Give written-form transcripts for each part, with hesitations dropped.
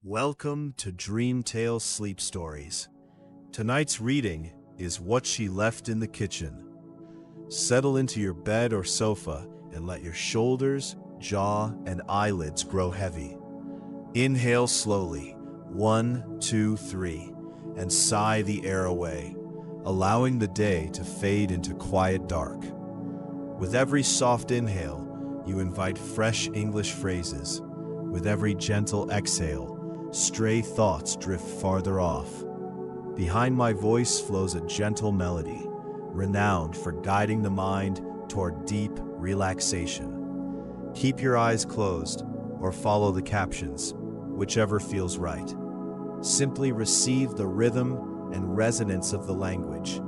Welcome to Dreamtale Sleep Stories. Tonight's reading is What She Left in the Kitchen. Settle into your bed or sofa and let your shoulders, jaw, and eyelids grow heavy. Inhale slowly, 1, 2, 3, and sigh the air away, allowing the day to fade into quiet dark. With every soft inhale, you invite fresh English phrases. With every gentle exhale, stray thoughts drift farther off. Behind my voice flows a gentle melody, renowned for guiding the mind toward deep relaxation. Keep your eyes closed or follow the captions, whichever feels right. Simply receive the rhythm and resonance of the language.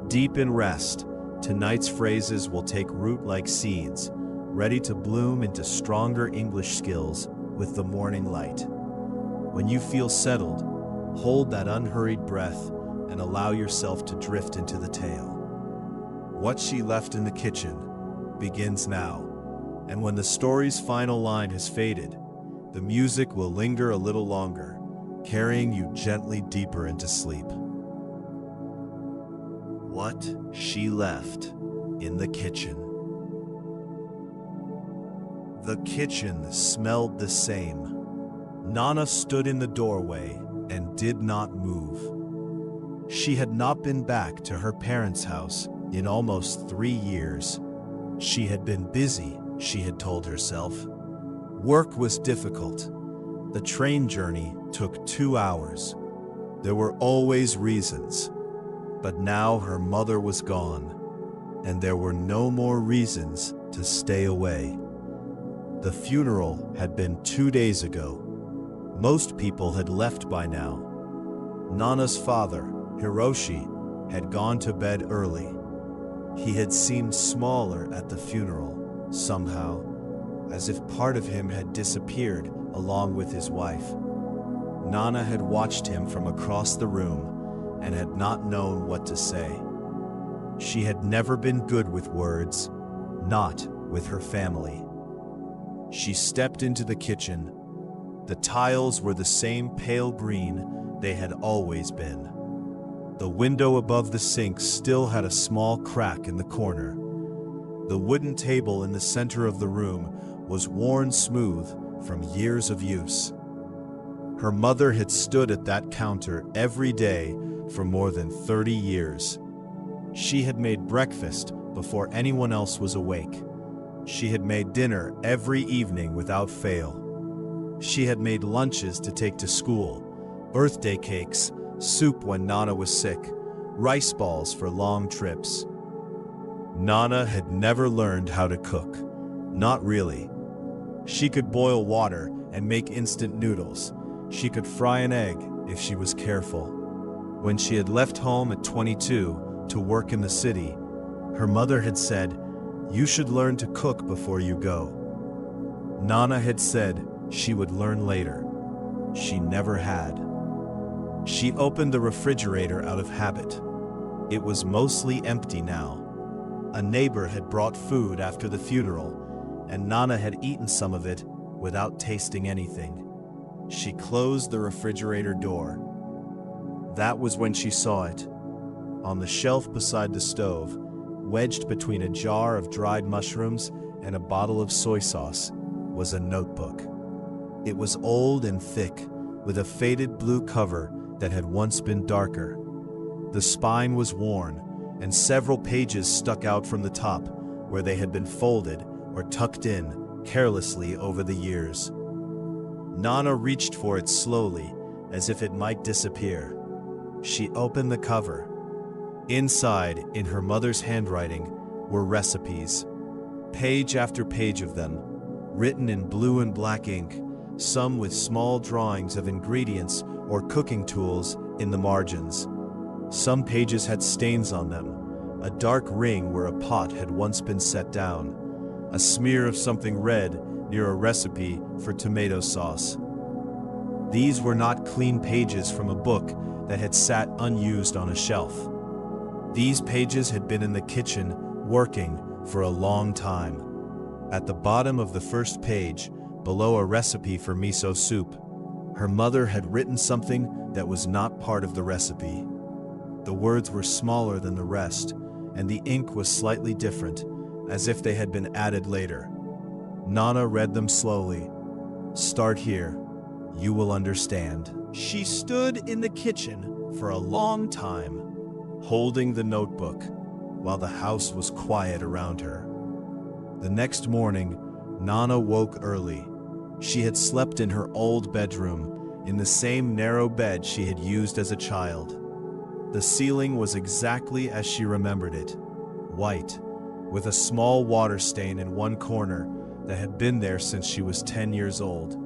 Deep in rest, tonight's phrases will take root like seeds, ready to bloom into stronger English skills with the morning light. When you feel settled, hold that unhurried breath and allow yourself to drift into the tale. What She Left in the Kitchen begins now, and when the story's final line has faded, the music will linger a little longer, carrying you gently deeper into sleep. What She Left in the Kitchen. The kitchen smelled the same. Nana stood in the doorway and did not move. She had not been back to her parents' house in almost 3 years. She had been busy, she had told herself. Work was difficult. The train journey took 2 hours. There were always reasons. But now her mother was gone, and there were no more reasons to stay away. The funeral had been 2 days ago. Most people had left by now. Nana's father, Hiroshi, had gone to bed early. He had seemed smaller at the funeral, somehow, as if part of him had disappeared along with his wife. Nana had watched him from across the room and had not known what to say. She had never been good with words, not with her family. She stepped into the kitchen. The tiles were the same pale green they had always been. The window above the sink still had a small crack in the corner. The wooden table in the center of the room was worn smooth from years of use. Her mother had stood at that counter every day for more than 30 years. She had made breakfast before anyone else was awake. She had made dinner every evening without fail. She had made lunches to take to school, birthday cakes, soup when Nana was sick, rice balls for long trips. Nana had never learned how to cook. Not really. She could boil water and make instant noodles. She could fry an egg if she was careful. When she had left home at 22 to work in the city, her mother had said, "You should learn to cook before you go." Nana had said she would learn later. She never had. She opened the refrigerator out of habit. It was mostly empty now. A neighbor had brought food after the funeral, and Nana had eaten some of it without tasting anything. She closed the refrigerator door. That was when she saw it. On the shelf beside the stove, wedged between a jar of dried mushrooms and a bottle of soy sauce, was a notebook. It was old and thick, with a faded blue cover that had once been darker. The spine was worn, and several pages stuck out from the top, where they had been folded or tucked in carelessly over the years. Nana reached for it slowly, as if it might disappear. She opened the cover. Inside, in her mother's handwriting, were recipes. Page after page of them, written in blue and black ink, some with small drawings of ingredients or cooking tools in the margins. Some pages had stains on them, a dark ring where a pot had once been set down, a smear of something red near a recipe for tomato sauce. These were not clean pages from a book that had sat unused on a shelf. These pages had been in the kitchen, working for a long time. At the bottom of the first page, below a recipe for miso soup, Her mother had written something that was not part of the recipe. The words were smaller than the rest, and the ink was slightly different, as if they had been added later. Nana read them slowly. "Start here. You will understand." She stood in the kitchen for a long time, holding the notebook, while the house was quiet around her. The next morning, Nana woke early. She had slept in her old bedroom, in the same narrow bed she had used as a child. The ceiling was exactly as she remembered it, white, with a small water stain in one corner that had been there since she was 10 years old.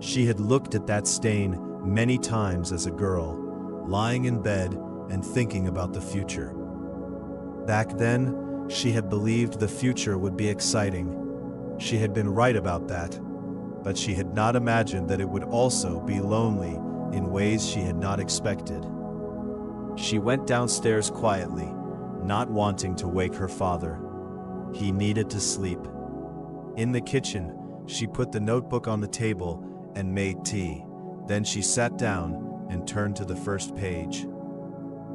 She had looked at that stain many times as a girl, lying in bed and thinking about the future. Back then, she had believed the future would be exciting. She had been right about that, but she had not imagined that it would also be lonely in ways she had not expected. She went downstairs quietly, not wanting to wake her father. He needed to sleep. In the kitchen, she put the notebook on the table and made tea. Then she sat down and turned to the first page.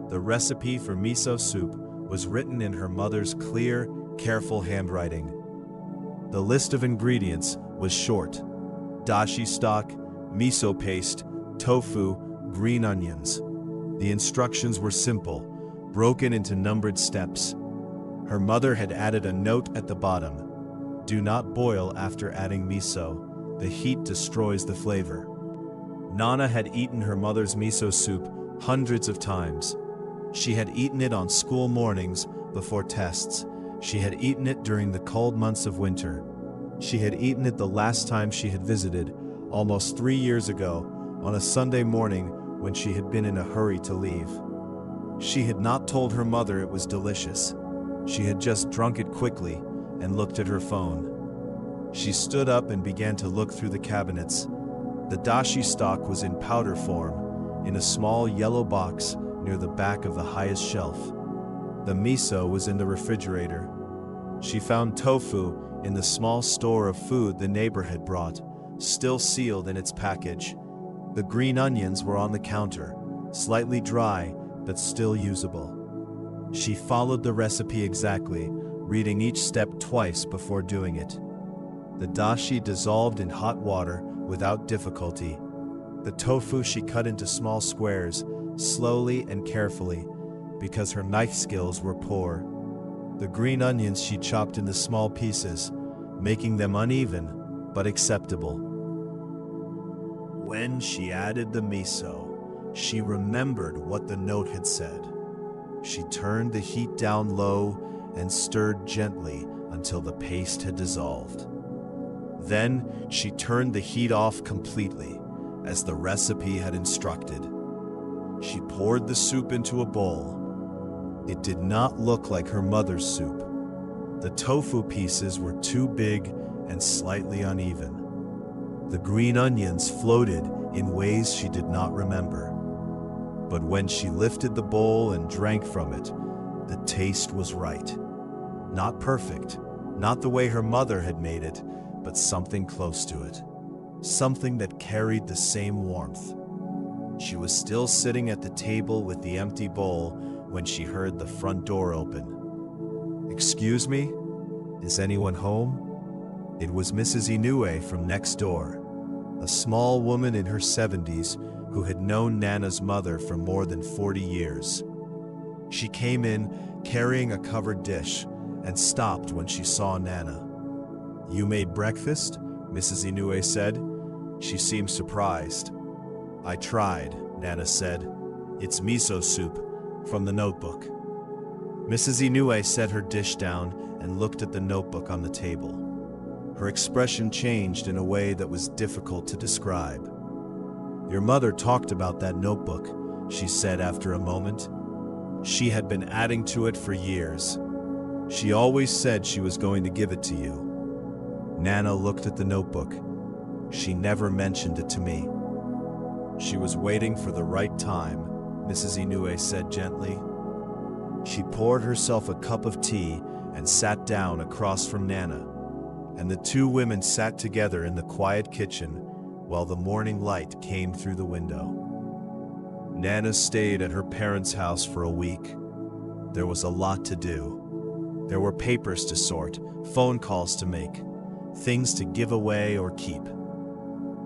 The recipe for miso soup was written in her mother's clear, careful handwriting. The list of ingredients was short: dashi stock, miso paste, tofu, green onions. The instructions were simple, broken into numbered steps. Her mother had added a note at the bottom: "Do not boil after adding miso. The heat destroys the flavor." Nana had eaten her mother's miso soup hundreds of times. She had eaten it on school mornings before tests. She had eaten it during the cold months of winter. She had eaten it the last time she had visited, almost 3 years ago, on a Sunday morning when she had been in a hurry to leave. She had not told her mother it was delicious. She had just drunk it quickly and looked at her phone. She stood up and began to look through the cabinets. The dashi stock was in powder form, in a small yellow box near the back of the highest shelf. The miso was in the refrigerator. She found tofu in the small store of food the neighbor had brought, still sealed in its package. The green onions were on the counter, slightly dry but still usable. She followed the recipe exactly, reading each step twice before doing it. The dashi dissolved in hot water without difficulty. The tofu she cut into small squares, slowly and carefully, because her knife skills were poor. The green onions she chopped into small pieces, making them uneven but acceptable. When she added the miso, she remembered what the note had said. She turned the heat down low and stirred gently until the paste had dissolved. Then she turned the heat off completely, as the recipe had instructed. She poured the soup into a bowl. It did not look like her mother's soup. The tofu pieces were too big and slightly uneven. The green onions floated in ways she did not remember. But when she lifted the bowl and drank from it, the taste was right. Not perfect, not the way her mother had made it, but something close to it. Something that carried the same warmth. She was still sitting at the table with the empty bowl when she heard the front door open. "Excuse me? Is anyone home?" It was Mrs. Inoue from next door, a small woman in her 70s who had known Nana's mother for more than 40 years. She came in carrying a covered dish and stopped when she saw Nana. "You made breakfast?" Mrs. Inoue said. She seemed surprised. "I tried," Nana said. "It's miso soup, from the notebook." Mrs. Inoue set her dish down and looked at the notebook on the table. Her expression changed in a way that was difficult to describe. "Your mother talked about that notebook," she said after a moment. "She had been adding to it for years. She always said she was going to give it to you." Nana looked at the notebook. "She never mentioned it to me." "She was waiting for the right time," Mrs. Inoue said gently. She poured herself a cup of tea and sat down across from Nana, and the two women sat together in the quiet kitchen, while the morning light came through the window. Nana stayed at her parents' house for a week. There was a lot to do. There were papers to sort, phone calls to make, things to give away or keep.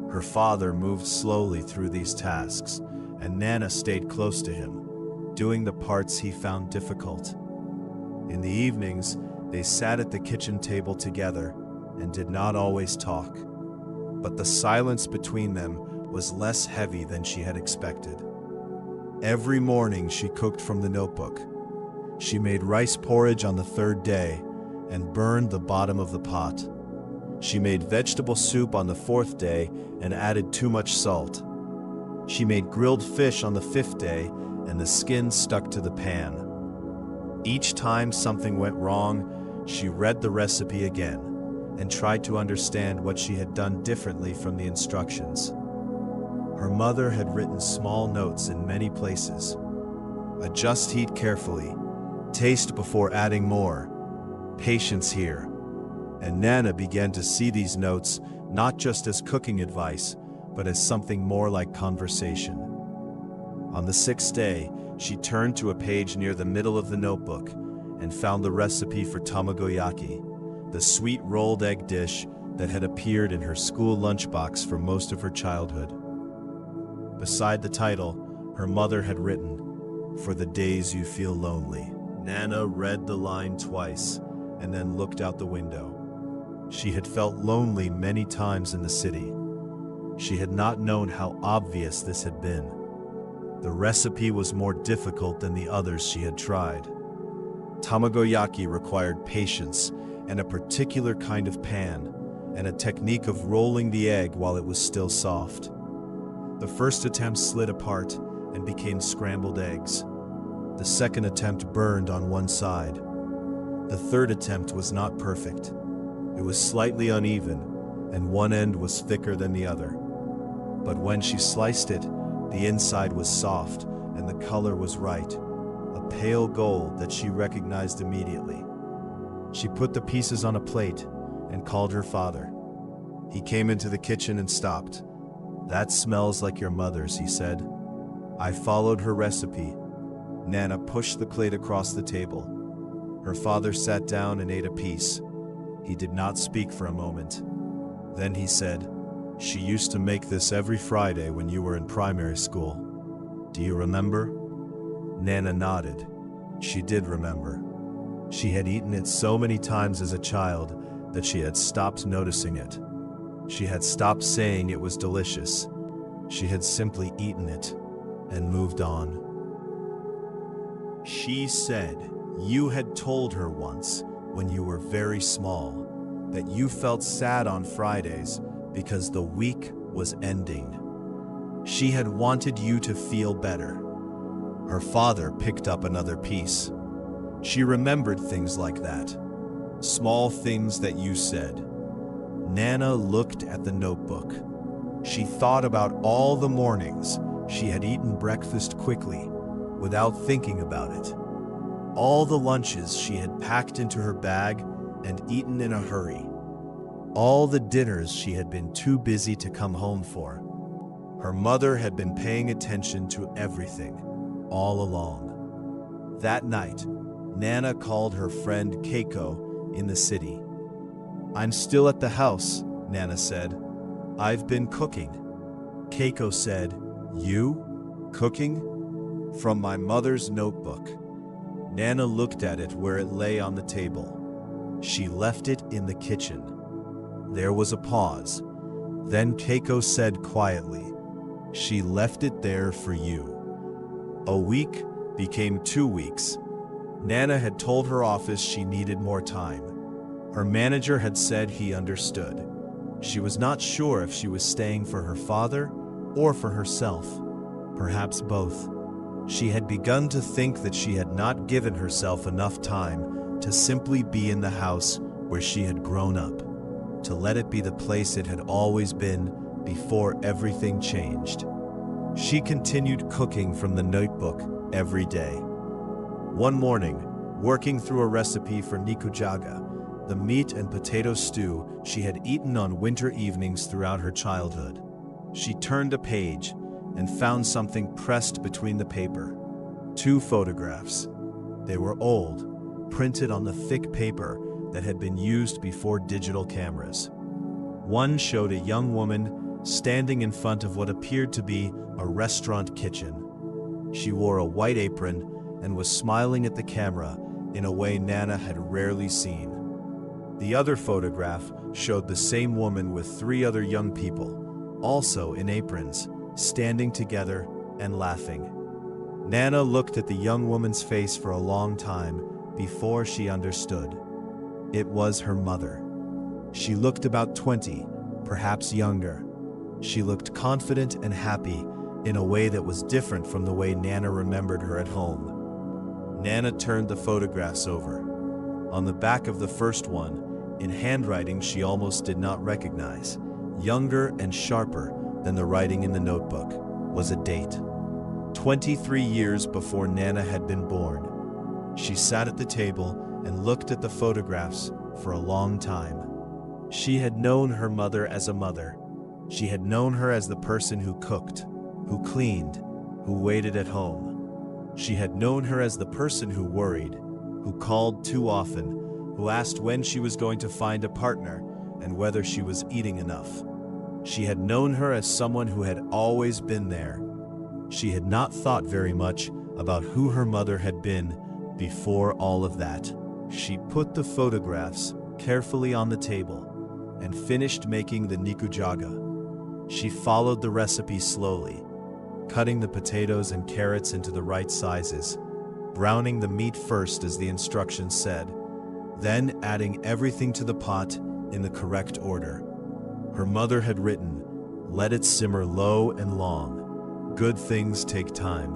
Her father moved slowly through these tasks, and Nana stayed close to him, doing the parts he found difficult. In the evenings, they sat at the kitchen table together and did not always talk. But the silence between them was less heavy than she had expected. Every morning she cooked from the notebook. She made rice porridge on the third day and burned the bottom of the pot. She made vegetable soup on the fourth day and added too much salt. She made grilled fish on the fifth day and the skin stuck to the pan. Each time something went wrong, she read the recipe again and tried to understand what she had done differently from the instructions. Her mother had written small notes in many places. Adjust heat carefully. Taste before adding more. Patience here. And Nana began to see these notes not just as cooking advice, but as something more like conversation. On the sixth day, she turned to a page near the middle of the notebook and found the recipe for tamagoyaki, the sweet rolled egg dish that had appeared in her school lunchbox for most of her childhood. Beside the title, her mother had written, "For the days you feel lonely." Nana read the line twice and then looked out the window. She had felt lonely many times in the city. She had not known how obvious this had been. The recipe was more difficult than the others she had tried. Tamagoyaki required patience and a particular kind of pan, and a technique of rolling the egg while it was still soft. The first attempt slid apart and became scrambled eggs. The second attempt burned on one side. The third attempt was not perfect. It was slightly uneven, and one end was thicker than the other. But when she sliced it, the inside was soft and the color was right, a pale gold that she recognized immediately. She put the pieces on a plate and called her father. He came into the kitchen and stopped. "That smells like your mother's," he said. I followed her recipe. Nana pushed the plate across the table. Her father sat down and ate a piece. He did not speak for a moment. Then he said, "She used to make this every Friday when you were in primary school. Do you remember?" Nana nodded. She did remember. She had eaten it so many times as a child that she had stopped noticing it. She had stopped saying it was delicious. She had simply eaten it and moved on. She said you had told her once, when you were very small, that you felt sad on Fridays because the week was ending. She had wanted you to feel better. Her father picked up another piece. She remembered things like that. Small things that you said. Nana looked at the notebook. She thought about all the mornings she had eaten breakfast quickly, without thinking about it. All the lunches she had packed into her bag and eaten in a hurry. All the dinners she had been too busy to come home for. Her mother had been paying attention to everything, all along. That night, Nana called her friend Keiko in the city. "I'm still at the house," Nana said. "I've been cooking." Keiko said, "You? Cooking?" "From my mother's notebook." Nana looked at it where it lay on the table. She left it in the kitchen. There was a pause. Then Keiko said quietly, "She left it there for you." A week became 2 weeks. Nana had told her office she needed more time. Her manager had said he understood. She was not sure if she was staying for her father or for herself, perhaps both. She had begun to think that she had not given herself enough time to simply be in the house where she had grown up, to let it be the place it had always been before everything changed. She continued cooking from the notebook every day. One morning, working through a recipe for nikujaga, the meat and potato stew she had eaten on winter evenings throughout her childhood, She turned a page and found something pressed between the paper. 2 photographs. They were old, printed on the thick paper that had been used before digital cameras. One showed a young woman standing in front of what appeared to be a restaurant kitchen. She wore a white apron and was smiling at the camera in a way Nana had rarely seen. The other photograph showed the same woman with 3 other young people, also in aprons, standing together and laughing. Nana looked at the young woman's face for a long time before she understood. It was her mother. She looked about 20, perhaps younger. She looked confident and happy in a way that was different from the way Nana remembered her at home. Nana turned the photographs over. On the back of the first one, in handwriting she almost did not recognize, younger and sharper than the writing in the notebook, was a date. 23 years before Nana had been born. She sat at the table and looked at the photographs for a long time. She had known her mother as a mother. She had known her as the person who cooked, who cleaned, who waited at home. She had known her as the person who worried, who called too often, who asked when she was going to find a partner and whether she was eating enough. She had known her as someone who had always been there. She had not thought very much about who her mother had been before all of that. She put the photographs carefully on the table and finished making the nikujaga. She followed the recipe slowly, cutting the potatoes and carrots into the right sizes, browning the meat first as the instructions said, then adding everything to the pot in the correct order. Her mother had written, "Let it simmer low and long. Good things take time."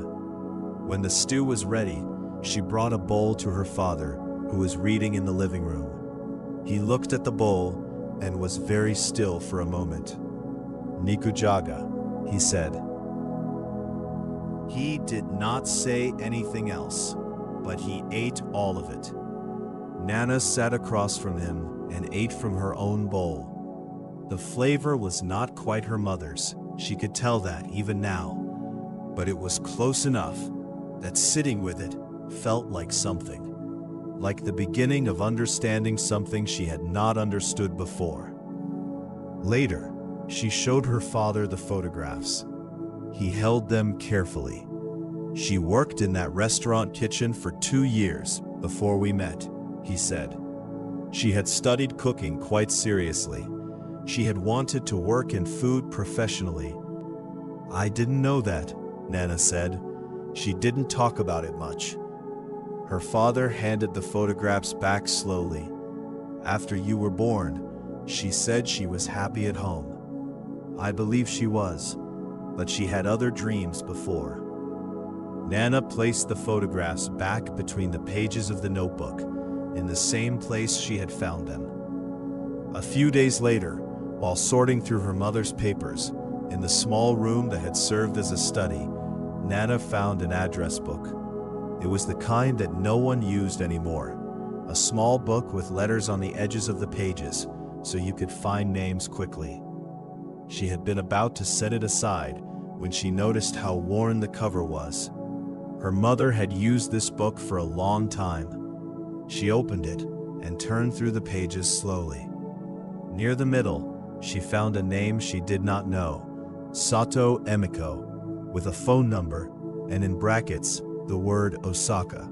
When the stew was ready, she brought a bowl to her father, who was reading in the living room. He looked at the bowl and was very still for a moment. "Nikujaga," he said. He did not say anything else, but he ate all of it. Nana sat across from him and ate from her own bowl. The flavor was not quite her mother's, she could tell that even now, but it was close enough that sitting with it felt like something, like the beginning of understanding something she had not understood before. Later, she showed her father the photographs. He held them carefully. "She worked in that restaurant kitchen for 2 years before we met," he said. "She had studied cooking quite seriously. She had wanted to work in food professionally." "I didn't know that," Nana said. "She didn't talk about it much." Her father handed the photographs back slowly. "After you were born, she said she was happy at home. I believe she was, but she had other dreams before." Nana placed the photographs back between the pages of the notebook, in the same place she had found them. A few days later, while sorting through her mother's papers, in the small room that had served as a study, Nana found an address book. It was the kind that no one used anymore, a small book with letters on the edges of the pages, so you could find names quickly. She had been about to set it aside when she noticed how worn the cover was. Her mother had used this book for a long time. She opened it and turned through the pages slowly. Near the middle, she found a name she did not know, Sato Emiko, with a phone number and in brackets the word Osaka.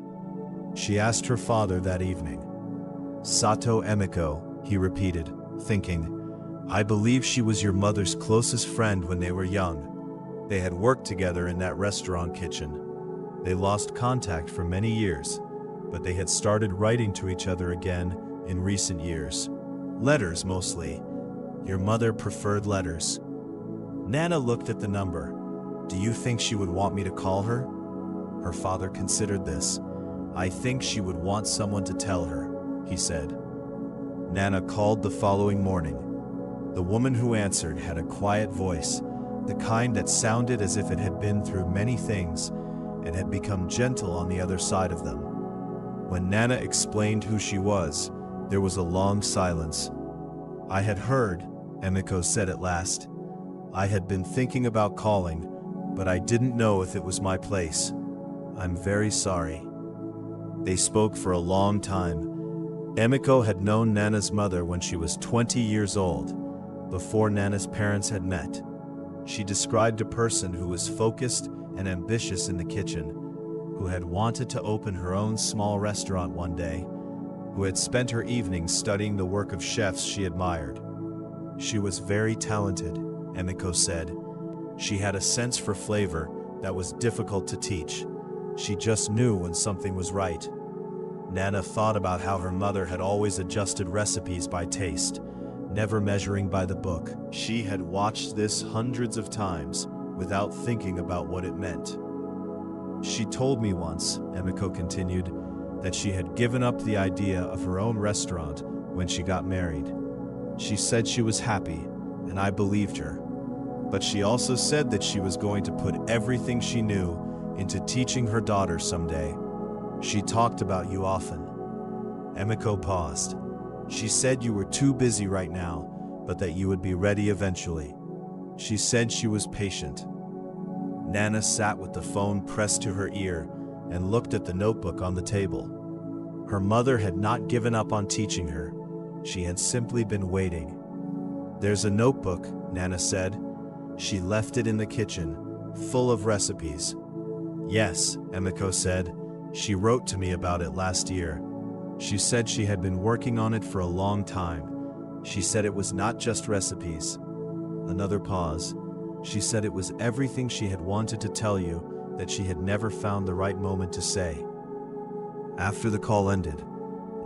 She asked her father that evening. "Sato Emiko," he repeated, thinking, "I believe she was your mother's closest friend when they were young. They had worked together in that restaurant kitchen. They lost contact for many years, but they had started writing to each other again in recent years. Letters mostly. Your mother preferred letters." Nana looked at the number. "Do you think she would want me to call her?" Her father considered this. "I think she would want someone to tell her," he said. Nana called the following morning. The woman who answered had a quiet voice, the kind that sounded as if it had been through many things and had become gentle on the other side of them. When Nana explained who she was, there was a long silence. "I had heard," Emiko said at last. I had been thinking about calling, but I didn't know if it was my place. I'm very sorry." They spoke for a long time. Emiko had known Nana's mother when she was 20 years old, before Nana's parents had met. She described a person who was focused and ambitious in the kitchen, who had wanted to open her own small restaurant one day, who had spent her evenings studying the work of chefs she admired. She was very talented, Emiko said. She had a sense for flavor that was difficult to teach. She just knew when something was right. Nana thought about how her mother had always adjusted recipes by taste, never measuring by the book. She had watched this hundreds of times without thinking about what it meant. She told me once, Emiko continued, that she had given up the idea of her own restaurant when she got married. She said she was happy, and I believed her. But she also said that she was going to put everything she knew into teaching her daughter someday. She talked about you often. Emiko paused. She said you were too busy right now, but that you would be ready eventually. She said she was patient. Nana sat with the phone pressed to her ear and looked at the notebook on the table. Her mother had not given up on teaching her. She had simply been waiting. "There's a notebook," Nana said. She left it in the kitchen, full of recipes. "Yes," Emiko said. "She wrote to me about it last year. She said she had been working on it for a long time. She said it was not just recipes." Another pause. She said it was everything she had wanted to tell you that she had never found the right moment to say. After the call ended,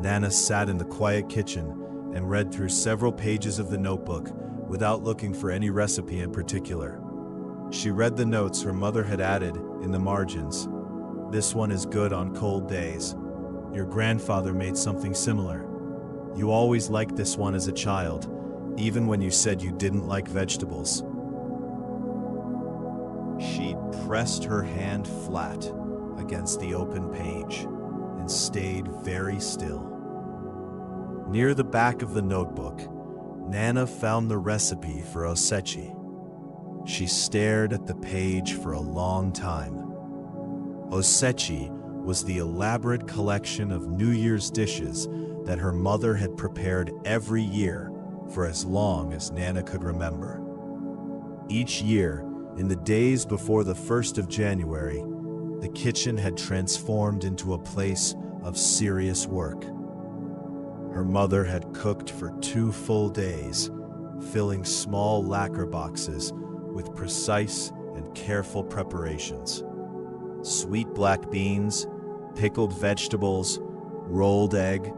Nana sat in the quiet kitchen and read through several pages of the notebook without looking for any recipe in particular. She read the notes her mother had added in the margins. "This one is good on cold days. Your grandfather made something similar. You always liked this one as a child, even when you said you didn't like vegetables." She pressed her hand flat against the open page and stayed very still. Near the back of the notebook, Nana found the recipe for osechi. She stared at the page for a long time. Osechi was the elaborate collection of New Year's dishes that her mother had prepared every year for as long as Nana could remember. Each year, in the days before the 1st of January, the kitchen had transformed into a place of serious work. Her mother had cooked for 2 full days, filling small lacquer boxes with precise and careful preparations. Sweet black beans, pickled vegetables, rolled egg,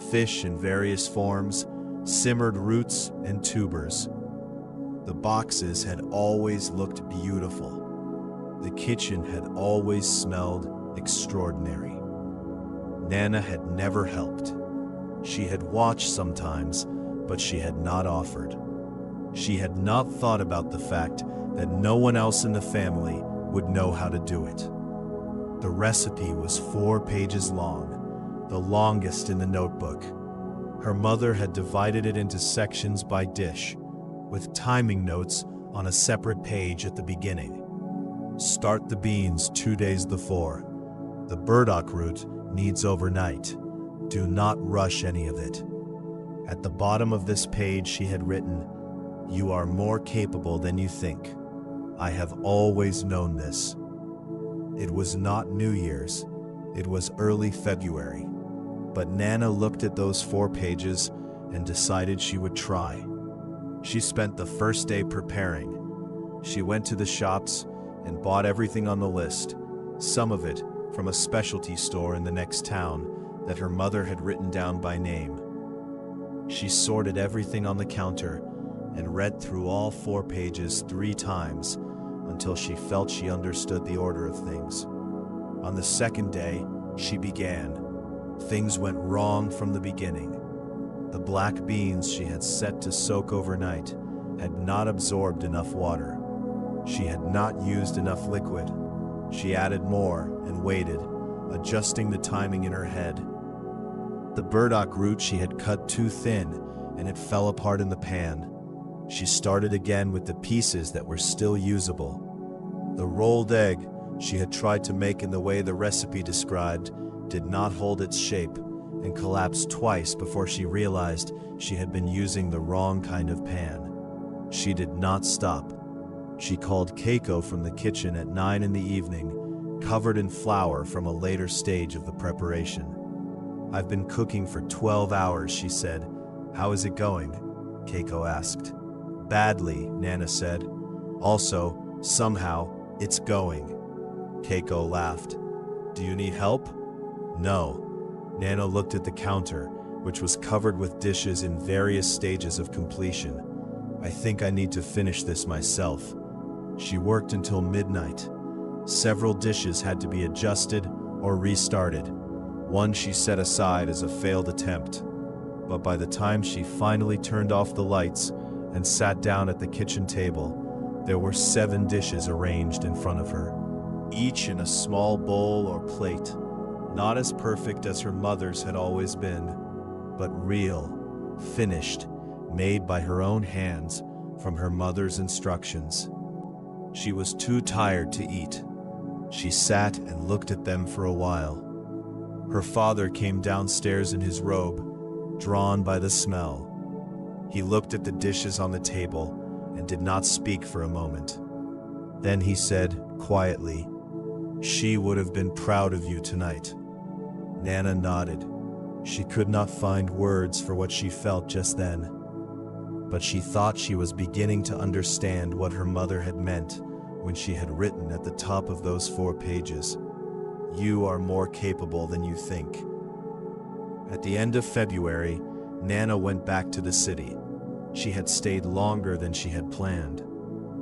fish in various forms, simmered roots and tubers. The boxes had always looked beautiful. The kitchen had always smelled extraordinary. Nana had never helped. She had watched sometimes, but she had not offered. She had not thought about the fact that no one else in the family would know how to do it. The recipe was 4 pages long, the longest in the notebook. Her mother had divided it into sections by dish, with timing notes on a separate page at the beginning. Start the beans 2 days before. The burdock root needs overnight. Do not rush any of it. At the bottom of this page she had written, "You are more capable than you think. I have always known this." It was not New Year's. It was early February. But Nana looked at those 4 pages and decided she would try. She spent the first day preparing. She went to the shops and bought everything on the list, some of it from a specialty store in the next town that her mother had written down by name. She sorted everything on the counter and read through all 4 pages 3 times until she felt she understood the order of things. On the second day, she began. Things went wrong from the beginning. The black beans she had set to soak overnight had not absorbed enough water. She had not used enough liquid. She added more and waited, adjusting the timing in her head. The burdock root she had cut too thin, and it fell apart in the pan. She started again with the pieces that were still usable. The rolled egg she had tried to make in the way the recipe described did not hold its shape and collapsed twice before she realized she had been using the wrong kind of pan. She did not stop. She called Keiko from the kitchen at 9 in the evening, covered in flour from a later stage of the preparation. "I've been cooking for 12 hours, she said. "How is it going?" Keiko asked. "Badly," Nana said. "Also, somehow, it's going." Keiko laughed. "Do you need help?" "No." Nana looked at the counter, which was covered with dishes in various stages of completion. "I think I need to finish this myself." She worked until midnight. Several dishes had to be adjusted or restarted. One she set aside as a failed attempt. But by the time she finally turned off the lights and sat down at the kitchen table, there were 7 dishes arranged in front of her, each in a small bowl or plate. Not as perfect as her mother's had always been, but real, finished, made by her own hands from her mother's instructions. She was too tired to eat. She sat and looked at them for a while. Her father came downstairs in his robe, drawn by the smell. He looked at the dishes on the table and did not speak for a moment. Then he said, quietly, "She would have been proud of you tonight." Nana nodded. She could not find words for what she felt just then, but she thought she was beginning to understand what her mother had meant when she had written at the top of those 4 pages, "You are more capable than you think." At the end of February, Nana went back to the city. She had stayed longer than she had planned.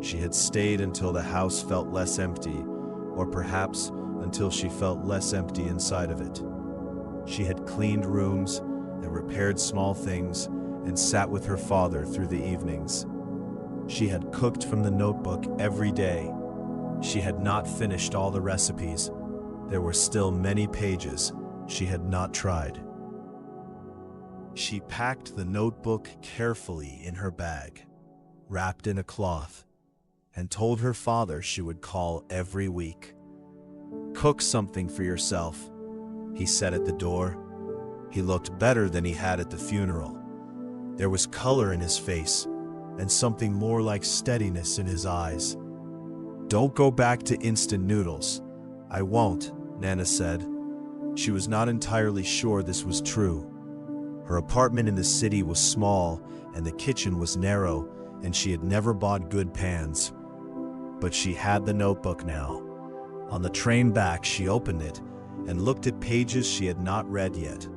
She had stayed until the house felt less empty, or perhaps until she felt less empty inside of it. She had cleaned rooms and repaired small things and sat with her father through the evenings. She had cooked from the notebook every day. She had not finished all the recipes. There were still many pages she had not tried. She packed the notebook carefully in her bag, wrapped in a cloth, and told her father she would call every week. "Cook something for yourself," he said at the door. He looked better than he had at the funeral. There was color in his face and something more like steadiness in his eyes. "Don't go back to instant noodles." "I won't," Nana said. She was not entirely sure this was true. Her apartment in the city was small and the kitchen was narrow, and she had never bought good pans. But she had the notebook now. On the train back, she opened it and looked at pages she had not read yet.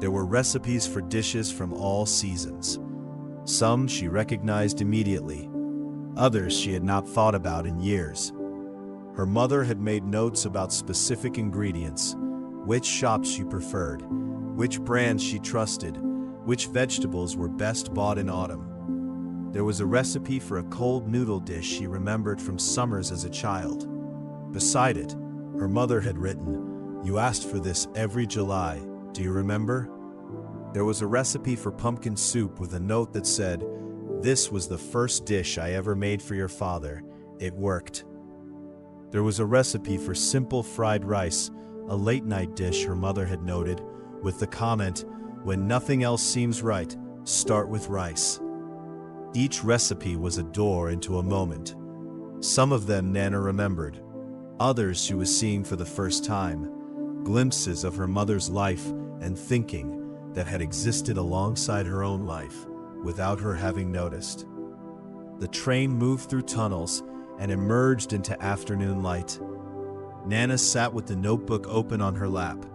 There were recipes for dishes from all seasons. Some she recognized immediately. Others she had not thought about in years. Her mother had made notes about specific ingredients, which shops she preferred, which brands she trusted, which vegetables were best bought in autumn. There was a recipe for a cold noodle dish she remembered from summers as a child. Beside it, her mother had written, "You asked for this every July, do you remember?" There was a recipe for pumpkin soup with a note that said, "This was the first dish I ever made for your father. It worked." There was a recipe for simple fried rice, a late-night dish her mother had noted, with the comment, "When nothing else seems right, start with rice." Each recipe was a door into a moment. Some of them Nana remembered. Others she was seeing for the first time, glimpses of her mother's life and thinking that had existed alongside her own life without her having noticed. The train moved through tunnels and emerged into afternoon light. Nana sat with the notebook open on her lap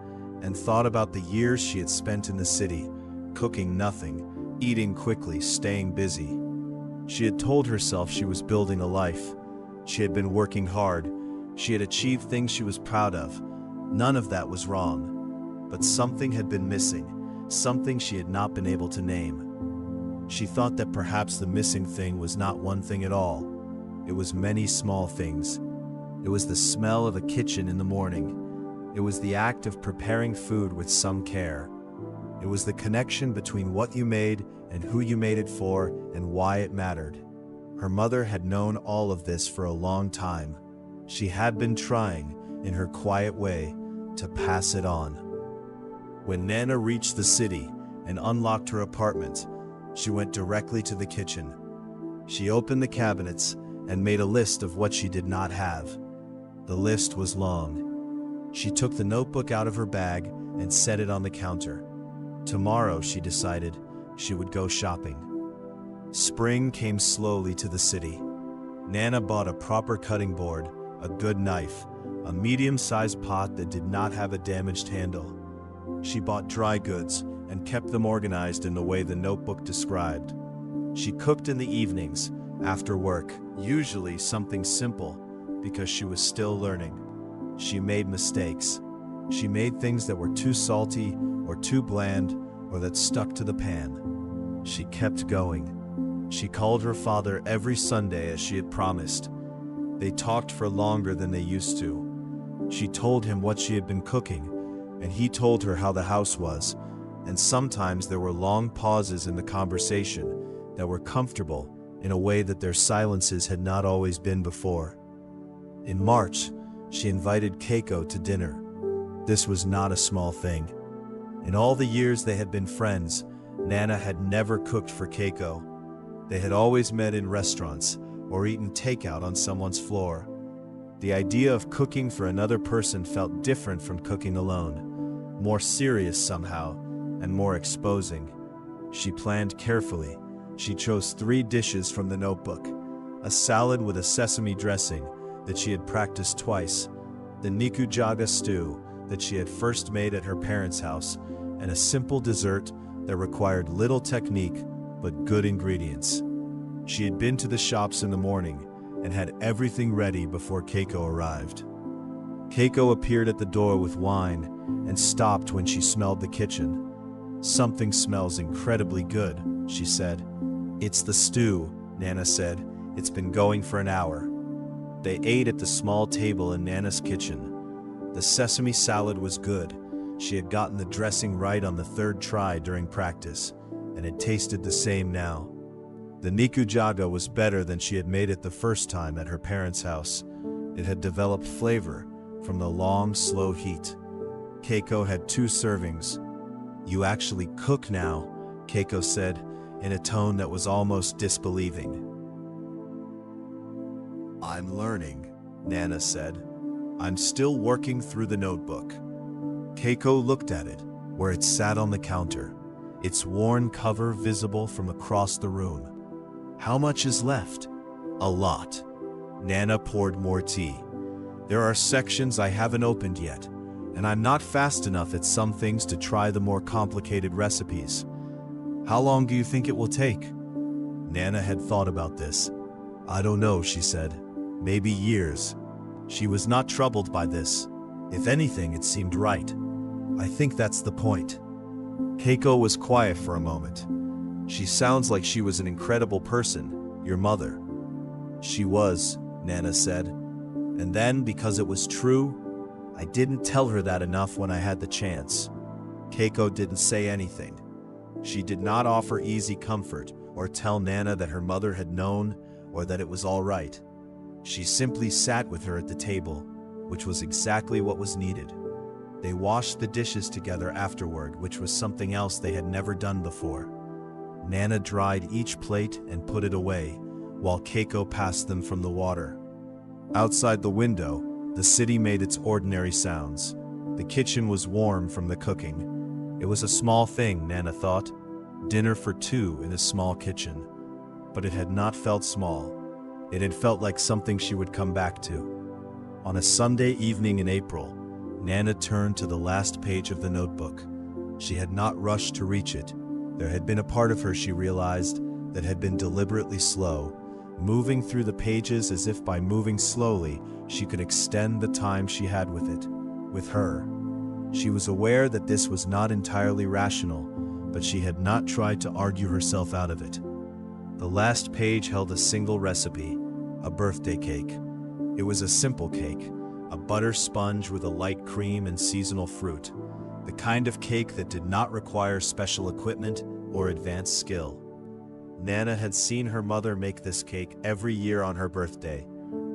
and thought about the years she had spent in the city, cooking nothing, eating quickly, staying busy. She had told herself she was building a life. She had been working hard. She had achieved things she was proud of. None of that was wrong. But something had been missing, something she had not been able to name. She thought that perhaps the missing thing was not one thing at all. It was many small things. It was the smell of a kitchen in the morning. It was the act of preparing food with some care. It was the connection between what you made and who you made it for and why it mattered. Her mother had known all of this for a long time. She had been trying, in her quiet way, to pass it on. When Nana reached the city and unlocked her apartment, she went directly to the kitchen. She opened the cabinets and made a list of what she did not have. The list was long. She took the notebook out of her bag and set it on the counter. Tomorrow, she decided, she would go shopping. Spring came slowly to the city. Nana bought a proper cutting board, a good knife, a medium-sized pot that did not have a damaged handle. She bought dry goods and kept them organized in the way the notebook described. She cooked in the evenings, after work, usually something simple, because she was still learning. She made mistakes. She made things that were too salty or too bland or that stuck to the pan. She kept going. She called her father every Sunday as she had promised. They talked for longer than they used to. She told him what she had been cooking, and he told her how the house was, and sometimes there were long pauses in the conversation that were comfortable in a way that their silences had not always been before. In March, she invited Keiko to dinner. This was not a small thing. In all the years they had been friends, Nana had never cooked for Keiko. They had always met in restaurants or eaten takeout on someone's floor. The idea of cooking for another person felt different from cooking alone, more serious somehow, and more exposing. She planned carefully. She chose 3 dishes from the notebook: a salad with a sesame dressing that she had practiced twice, the nikujaga stew that she had first made at her parents' house, and a simple dessert that required little technique but good ingredients. She had been to the shops in the morning and had everything ready before Keiko arrived. Keiko appeared at the door with wine and stopped when she smelled the kitchen. "Something smells incredibly good," she said. "It's the stew," Nana said. "It's been going for an hour." They ate at the small table in Nana's kitchen. The sesame salad was good. She had gotten the dressing right on the 3rd try during practice, and it tasted the same now. The nikujaga was better than she had made it the first time at her parents' house. It had developed flavor from the long, slow heat. Keiko had 2 servings. "You actually cook now," Keiko said, in a tone that was almost disbelieving. "I'm learning," Nana said. "I'm still working through the notebook." Keiko looked at it, where it sat on the counter, its worn cover visible from across the room. "How much is left?" "A lot." Nana poured more tea. "There are sections I haven't opened yet, and I'm not fast enough at some things to try the more complicated recipes." "How long do you think it will take?" Nana had thought about this. "I don't know," she said. "Maybe years." She was not troubled by this. If anything, it seemed right. "I think that's the point." Keiko was quiet for a moment. "She sounds like she was an incredible person, your mother." "She was," Nana said. "And then, because it was true, I didn't tell her that enough when I had the chance." Keiko didn't say anything. She did not offer easy comfort or tell Nana that her mother had known or that it was all right. She simply sat with her at the table, which was exactly what was needed. They washed the dishes together afterward, which was something else they had never done before. Nana dried each plate and put it away, while Keiko passed them from the water. Outside the window, the city made its ordinary sounds. The kitchen was warm from the cooking. It was a small thing, Nana thought. Dinner for 2 in a small kitchen. But it had not felt small. It had felt like something she would come back to. On a Sunday evening in April, Nana turned to the last page of the notebook. She had not rushed to reach it. There had been a part of her, she realized, that had been deliberately slow, moving through the pages as if by moving slowly, she could extend the time she had with it, with her. She was aware that this was not entirely rational, but she had not tried to argue herself out of it. The last page held a single recipe, a birthday cake. It was a simple cake, a butter sponge with a light cream and seasonal fruit, the kind of cake that did not require special equipment or advanced skill. Nana had seen her mother make this cake every year on her birthday,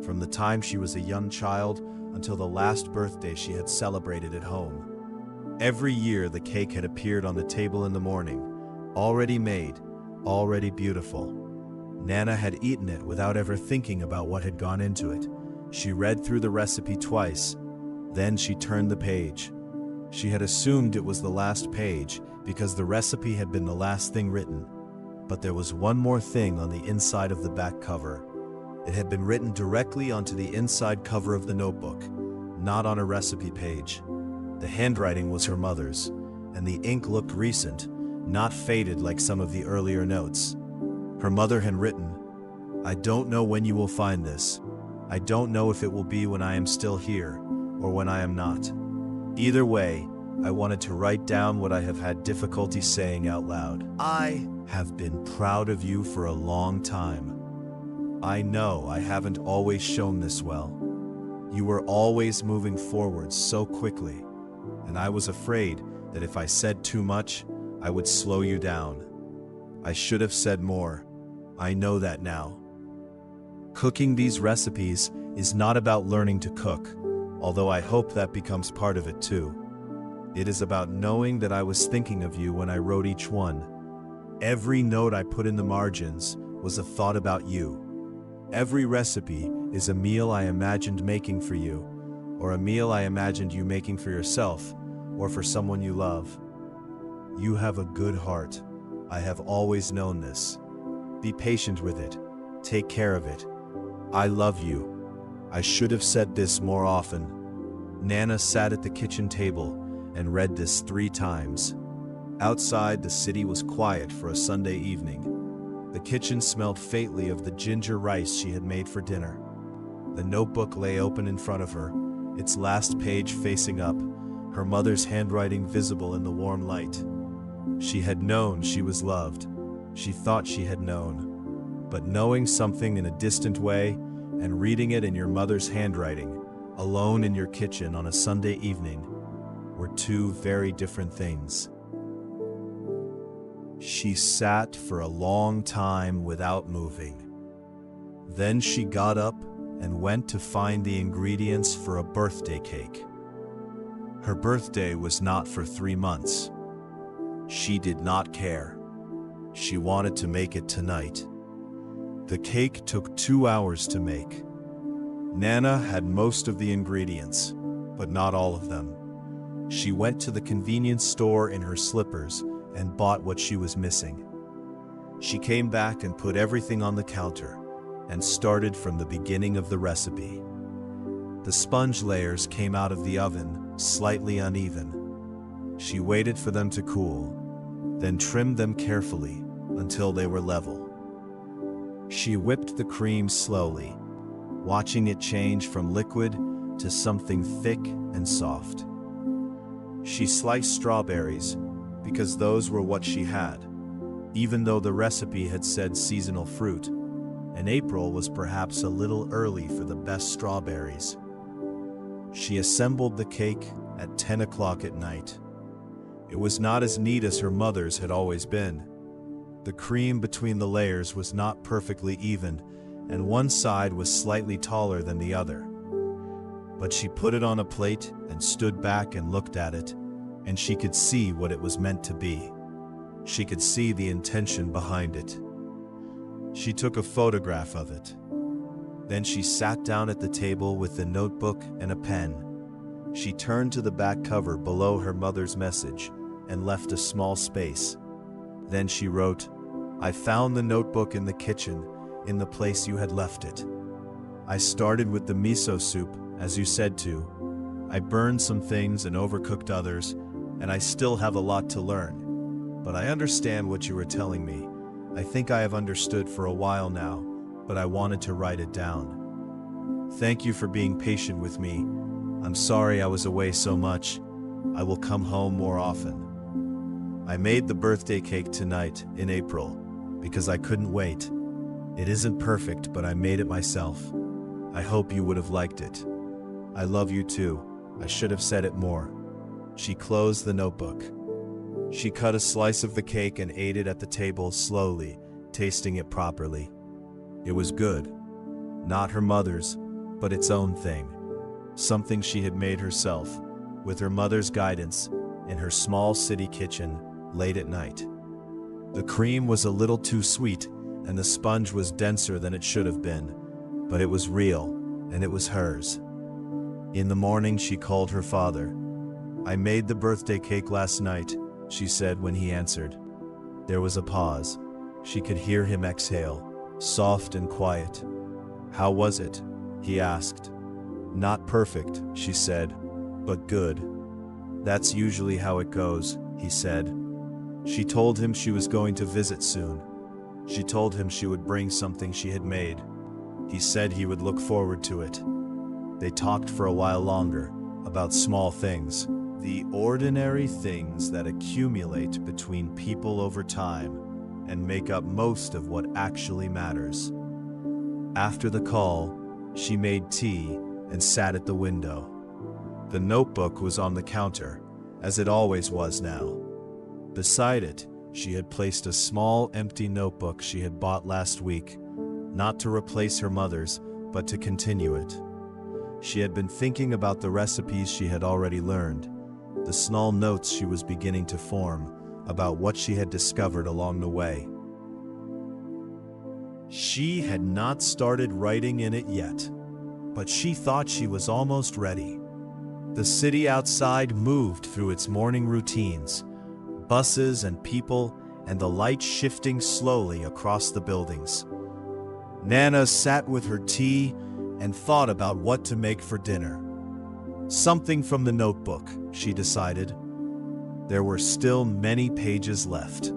from the time she was a young child until the last birthday she had celebrated at home. Every year the cake had appeared on the table in the morning, already made, already beautiful. Nana had eaten it without ever thinking about what had gone into it. She read through the recipe twice, then she turned the page. She had assumed it was the last page because the recipe had been the last thing written. But there was one more thing on the inside of the back cover. It had been written directly onto the inside cover of the notebook, not on a recipe page. The handwriting was her mother's, and the ink looked recent, not faded like some of the earlier notes. Her mother had written, "I don't know when you will find this. I don't know if it will be when I am still here, or when I am not. Either way, I wanted to write down what I have had difficulty saying out loud. I have been proud of you for a long time. I know I haven't always shown this well. You were always moving forward so quickly, and I was afraid that if I said too much, I would slow you down. I should have said more. I know that now." Cooking these recipes is not about learning to cook, although I hope that becomes part of it too. It is about knowing that I was thinking of you when I wrote each one. Every note I put in the margins was a thought about you. Every recipe is a meal I imagined making for you, or a meal I imagined you making for yourself, or for someone you love. You have a good heart. I have always known this. Be patient with it. Take care of it. I love you. I should have said this more often. Nana sat at the kitchen table and read this 3 times. Outside, the city was quiet for a Sunday evening. The kitchen smelled faintly of the ginger rice she had made for dinner. The notebook lay open in front of her, its last page facing up, her mother's handwriting visible in the warm light. She had known she was loved. She thought she had known. But knowing something in a distant way and reading it in your mother's handwriting, alone in your kitchen on a Sunday evening, were 2 very different things. She sat for a long time without moving. Then she got up and went to find the ingredients for a birthday cake. Her birthday was not for 3 months. She did not care. She wanted to make it tonight. The cake took 2 hours to make. Nana had most of the ingredients, but not all of them. She went to the convenience store in her slippers and bought what she was missing. She came back and put everything on the counter and started from the beginning of the recipe. The sponge layers came out of the oven, slightly uneven. She waited for them to cool, then trimmed them carefully until they were level. She whipped the cream slowly, watching it change from liquid to something thick and soft. She sliced strawberries because those were what she had, even though the recipe had said seasonal fruit, and April was perhaps a little early for the best strawberries. She assembled the cake at 10 o'clock at night. It was not as neat as her mother's had always been. The cream between the layers was not perfectly even, and one side was slightly taller than the other. But she put it on a plate and stood back and looked at it, and she could see what it was meant to be. She could see the intention behind it. She took a photograph of it. Then she sat down at the table with the notebook and a pen. She turned to the back cover below her mother's message and left a small space. Then she wrote, "I found the notebook in the kitchen, in the place you had left it. I started with the miso soup, as you said to. I burned some things and overcooked others, and I still have a lot to learn. But I understand what you were telling me. I think I have understood for a while now, but I wanted to write it down. Thank you for being patient with me. I'm sorry I was away so much. I will come home more often. I made the birthday cake tonight, in April, because I couldn't wait. It isn't perfect, but I made it myself. I hope you would have liked it. I love you too. I should have said it more." She closed the notebook. She cut a slice of the cake and ate it at the table slowly, tasting it properly. It was good. Not her mother's, but its own thing. Something she had made herself, with her mother's guidance, in her small city kitchen, late at night. The cream was a little too sweet, and the sponge was denser than it should have been, but it was real, and it was hers. In the morning she called her father. "I made the birthday cake last night," she said when he answered. There was a pause. She could hear him exhale, soft and quiet. "How was it?" he asked. "Not perfect," she said, "but good." "That's usually how it goes," he said. She told him she was going to visit soon. She told him she would bring something she had made. He said he would look forward to it. They talked for a while longer, about small things, the ordinary things that accumulate between people over time and make up most of what actually matters. After the call, she made tea and sat at the window. The notebook was on the counter, as it always was now. Beside it, she had placed a small empty notebook she had bought last week, not to replace her mother's, but to continue it. She had been thinking about the recipes she had already learned, the small notes she was beginning to form about what she had discovered along the way. She had not started writing in it yet, but she thought she was almost ready. The city outside moved through its morning routines, buses and people, and the light shifting slowly across the buildings. Nana sat with her tea and thought about what to make for dinner. Something from the notebook, she decided. There were still many pages left.